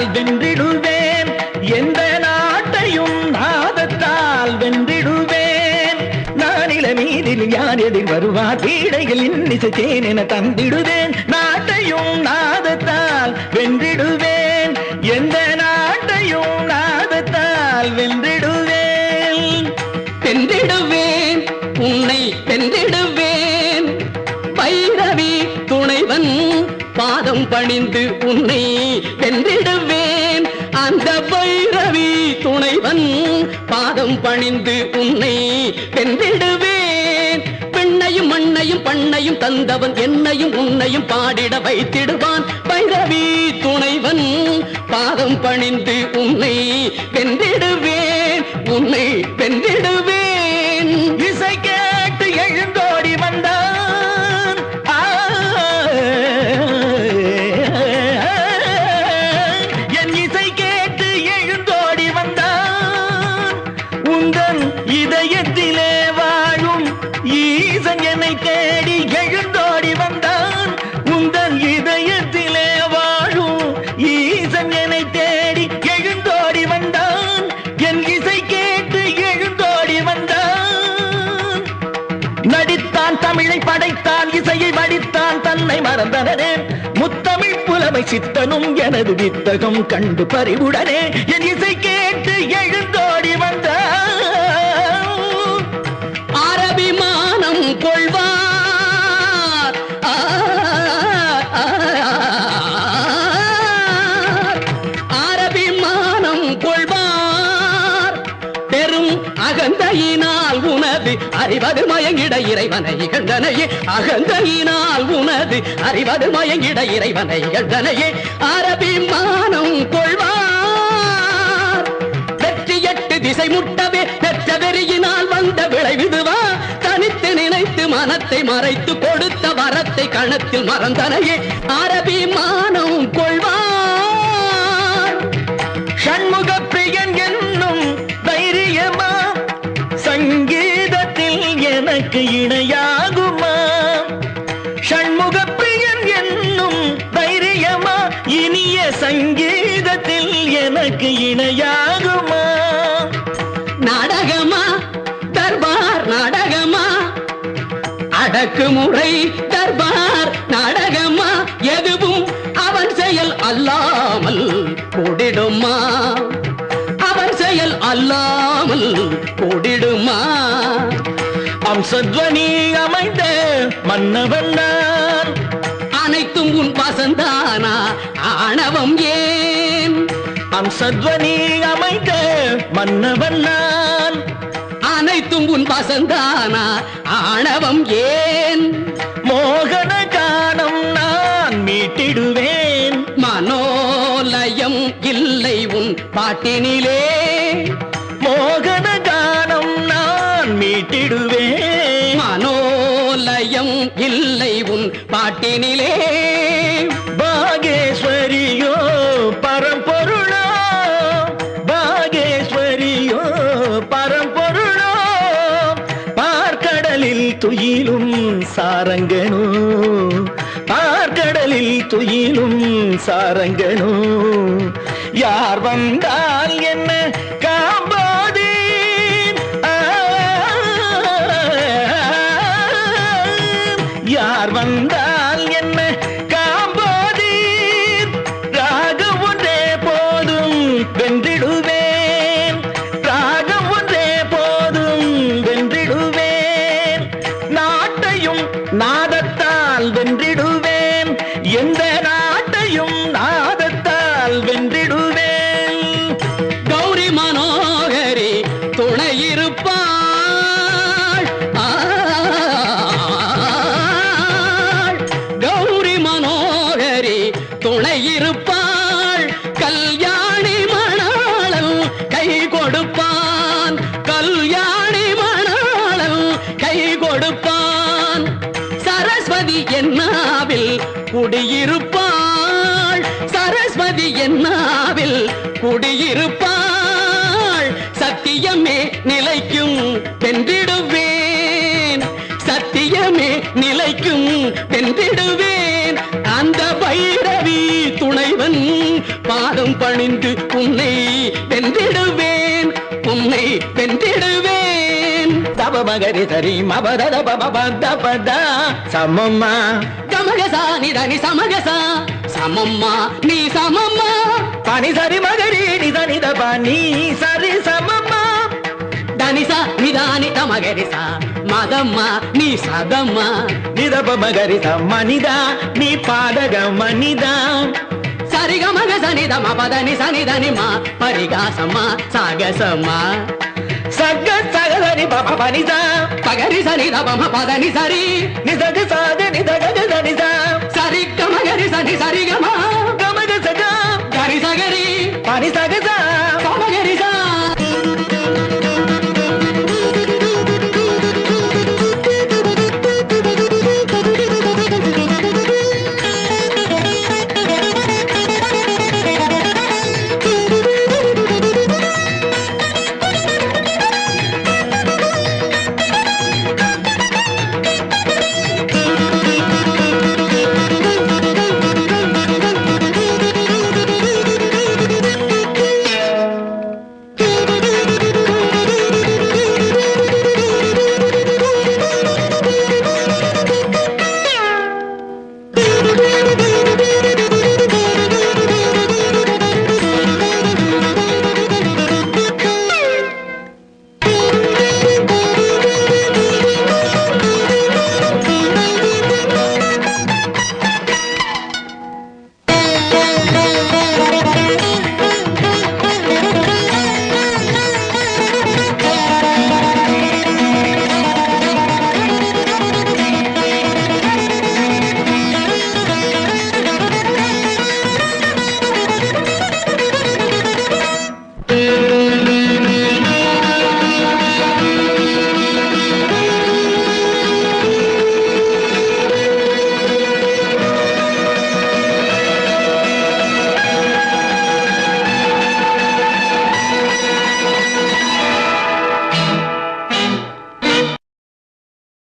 நாதத்தால் வென்றிடுவேன் எந்த நாட்டையும் நாதத்தால் வென்றிடுவேன் நானில மீதில் யார் எதிர் வருவார் பீடைகள் இன்னிசைத்தேன் என தந்திடுவேன் நாட்டையும் நாதத்தால் வென்றிடுவேன் எந்த நாட்டையும் நாதத்தால் வென்றிடுவேன் வென்றிடுவேன் உன்னை வென்றிடுவேன் பைரவி துணைவன் பாதம் பணிந்து உன்னை வென்றிடுவேன் அந்த பைரவி துணைவன் பாதம் பணிந்து உன்னை வென்றிடுவேன் பெண்ணையும் மண்ணையும் பண்ணையும் தந்தவன் என்னையும் உன்னையும் பாடிட வைத்திடுவான் பைரவி துணைவன் பாதம் பணிந்து உன்னை வென்றிடுவேன் உன்னை வென்றிடுவேன் இசை கேட்டு எழுந்தோடி வந்தான் என் இசை கேட்டு எழுந்தோடி வந்தான் உந்தன் இதயத்திலே வாழும் ஈசன் என்னை தேடி எழுந்தோடி வந்தான் உந்தன் இதயத்திலே வாழும் ஈசன் என்னை தேடி எழுந்தோடி வந்தான் என் இசை கேட்டு எழுந்தோடி வந்தான் நடித்தான் தமிழை படைத்தான் இசையை வடித்தான் தன்னை மறந்தனே முத்தமிழ் புலமை சித்தனும் எனது வித்தகம் கண்டு பறிவுடனே என் இசை கேட்டு எழுந்தோடி வந்தான் அரபிமானம் கொள்வார் அரபிமானம் கொள்வார் பெரும் அகந்தையினால் உனது அறிவது மயங்கிட இறைவனை கண்டனையே அகந்தையினால் உனது அறிவது மயங்கிட இறைவனை கண்டனையே அரபிமானம் கொள்வார் வெற்றி எட்டு திசை முட்டவே பெற்ற வெறியினால் வந்த விளைவிதுவா தனித்து நினைத்து மனத்தை மறைத்து கொடுத்த வரத்தை கணத்தில் மறந்தனையே அரபிமானம் கொள்வார் ஷண்முக பிரியன் என்னும் தைரியமா சங்கீதத்தில் எனக்கு இணையாகுமா ஷண்முக பிரியன் என்னும் தைரியமா இனிய சங்கீதத்தில் எனக்கு இணையாகுமா நாடகமா தர்பார் நாடகமா அடக்குமுறை தர்பார் நாடகமா எதுவும் அவன் செயல் அல்லாமல் கூடிடுமா அவன் செயல் அல்லாமல் கூடிடுமா அம்சத்வனி அமைந்த மன்னவன் நான் அனைத்தும் உன் வசந்தானா ஆணவம் ஏன் அம்சத்வனி அமைந்த மன்னவன் நான் அனைத்தும் உன் வசந்தானா ஆணவம் ஏன் மோகன கானம் நான் மீட்டிடுவேன் மனோலயம் இல்லை உன் பாட்டினிலே மோகன கானம் நான் மீட்டிடுவேன் மனோலயம் இல்லை உன் பாட்டினிலே பாகேஸ்வரியோ பரம்பொருளோ பாகேஸ்வரியோ பரம்பொருளோ பார்க்கடலில் துயிலும் சாரங்கனோ பார்க்கடலில் துயிலும் சாரங்கனோ யார் வந்தால் என்ன காம்போதி யார் வந்தால் என்ன காம்போதி ராகம் ஒன்றே போதும் வென்றிடுவேன் ராகம் ஒன்றே போதும் வென்றிடுவேன் நாட்டையும் நாதத்தால் வென்றிடுவேன் எந்த நாட்டையும் நாதத்தால் வென்றிடுவேன் கௌரி மனோகரி துணையிருப்பாள் கௌரி மனோகரி துணையிருப்பாள் கல்யாணி மணாளன் கை கொடுப்பான் கல்யாணி மணாளன் கை கொடுப்பான் சரஸ்வதி என்னாவில் குடியிருப்பாள் சரஸ்வதி என்னாவில் குடியிருப்பாள் சத்தியமே நிலைக்கும் வென்றிடுவேன் சத்தியமே நிலைக்கும் வென்றிடுவேன் அந்த பைரவி துணைவன் பாதம் பாதம் பணிந்து உன்னை வென்றிடுவேன், உன்னை வென்றிடுவேன். தப மகரி சரி மபத பத சமம்மா கமகசா நிதனி சமகசா சமம்மா நீ சமம்மா. பனி சரி மகரி நிதனித பனி சரி சமம்மா. தனிசா நிதானி தமகரிசா மதம்மா நீ சதம்மா. நிதப மகரி மனிதா நீ பாதக மனிதா. சரிகமக சனிதம பதனி சனிதனிமா பரிகாசம்மா சாகசம்மா. சக சகதனி பப பனிதா பகரி சனிதபம பதனி சரி நிதக சாத நிதக சனிதா. சரிகமகரி சனி சரிகமா.